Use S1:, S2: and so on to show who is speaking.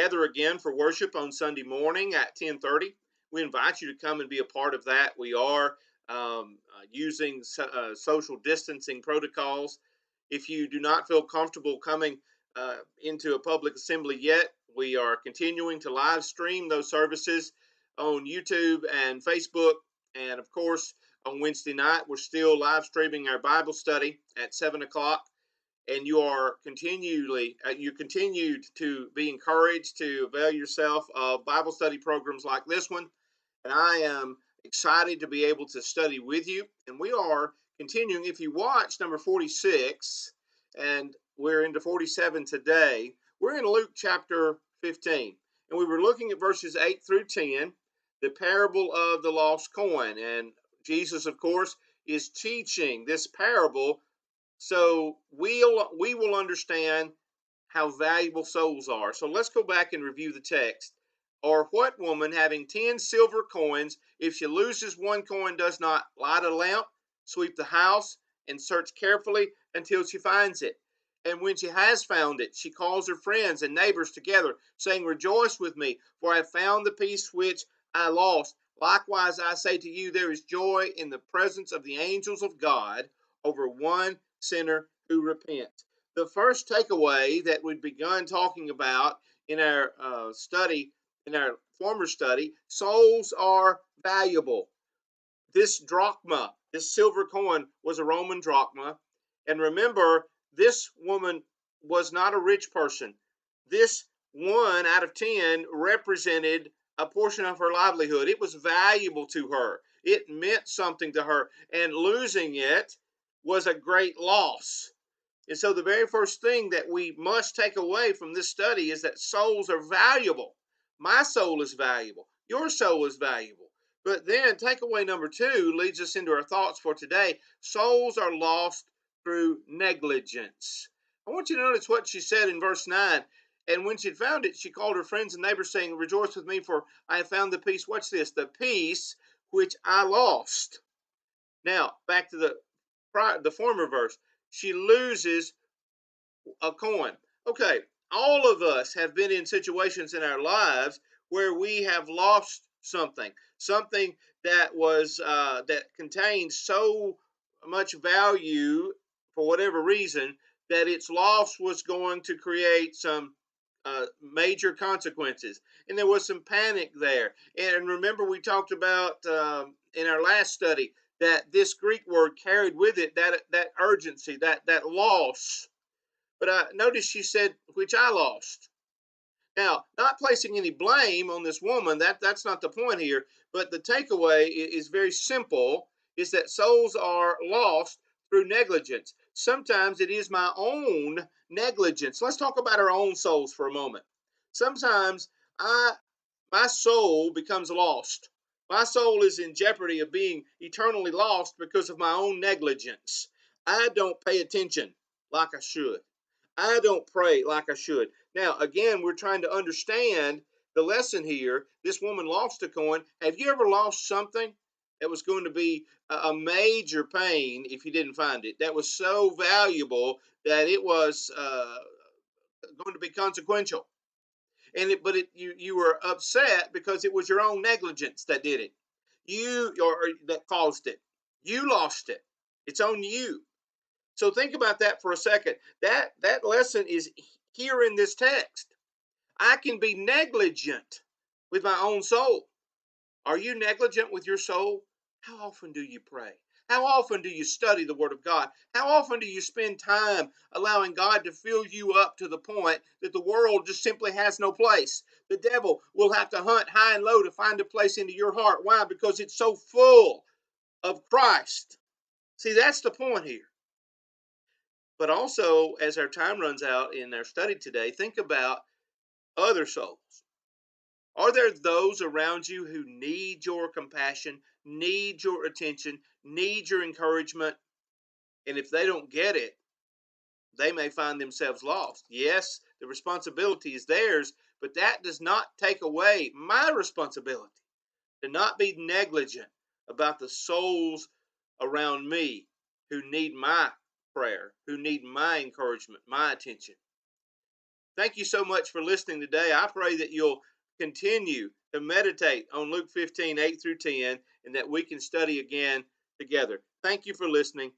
S1: together again for worship on Sunday morning at 10:30. We invite you to come and be a part of that. We are using social distancing protocols. If you do not feel comfortable coming into a public assembly yet, we are continuing to live stream those services on YouTube and Facebook. And of course, on Wednesday night, we're still live streaming our Bible study at 7 o'clock. And you continued to be encouraged to avail yourself of Bible study programs like this one. And I am excited to be able to study with you. And we are continuing. If you watch number 46, and we're into 47 today, we're in Luke chapter 15. And we were looking at verses 8 through 10, the parable of the lost coin. And Jesus, of course, is teaching this parable so we will understand how valuable souls are. So let's go back and review the text. Or what woman having 10 silver coins, if she loses one coin, does not light a lamp, sweep the house, and search carefully until she finds it? And when she has found it, she calls her friends and neighbors together, saying, Rejoice with me, for I have found the piece which I lost. Likewise, I say to you, there is joy in the presence of the angels of God over one sinner who repents. The first takeaway that we've begun talking about in our study, in our former study, souls are valuable. This drachma, this silver coin, was a Roman drachma. And remember, this woman was not a rich person. This 1 out of 10 represented a portion of her livelihood. It was valuable to her. It meant something to her. And losing it was a great loss. And so the very first thing that we must take away from this study is that souls are valuable. My soul is valuable. Your soul is valuable. But then takeaway number 2 leads us into our thoughts for today. Souls are lost through negligence. I want you to notice what she said in verse 9. And when she had found it, she called her friends and neighbors, saying, Rejoice with me, for I have found the piece. Watch this, the piece which I lost. Now, back to the former verse. She loses a coin. Okay, all of us have been in situations in our lives where we have lost something that was that contained so much value for whatever reason that its loss was going to create some major consequences, and there was some panic there. And remember, we talked about in our last study that this Greek word carried with it that urgency, that loss. But notice she said, which I lost. Now, not placing any blame on this woman, that's not the point here. But the takeaway is very simple, is that souls are lost through negligence. Sometimes it is my own negligence. Let's talk about our own souls for a moment. Sometimes my soul becomes lost. My soul is in jeopardy of being eternally lost because of my own negligence. I don't pay attention like I should. I don't pray like I should. Now, again, we're trying to understand the lesson here. This woman lost a coin. Have you ever lost something that was going to be a major pain if you didn't find it? That was so valuable that it was going to be consequential. You were upset because it was your own negligence that did it. Or that caused it. You lost it. It's on you. So think about that for a second. That lesson is here in this text. I can be negligent with my own soul. Are you negligent with your soul? How often do you pray? How often do you study the Word of God? How often do you spend time allowing God to fill you up to the point that the world just simply has no place? The devil will have to hunt high and low to find a place into your heart. Why? Because it's so full of Christ. See, that's the point here. But also, as our time runs out in our study today, think about other souls. Are there those around you who need your compassion, need your attention, need your encouragement? And if they don't get it, they may find themselves lost. Yes, the responsibility is theirs, but that does not take away my responsibility to not be negligent about the souls around me who need my prayer, who need my encouragement, my attention. Thank you so much for listening today. I pray that you'll continue to meditate on Luke 15:8 through 10, and that we can study again together. Thank you for listening.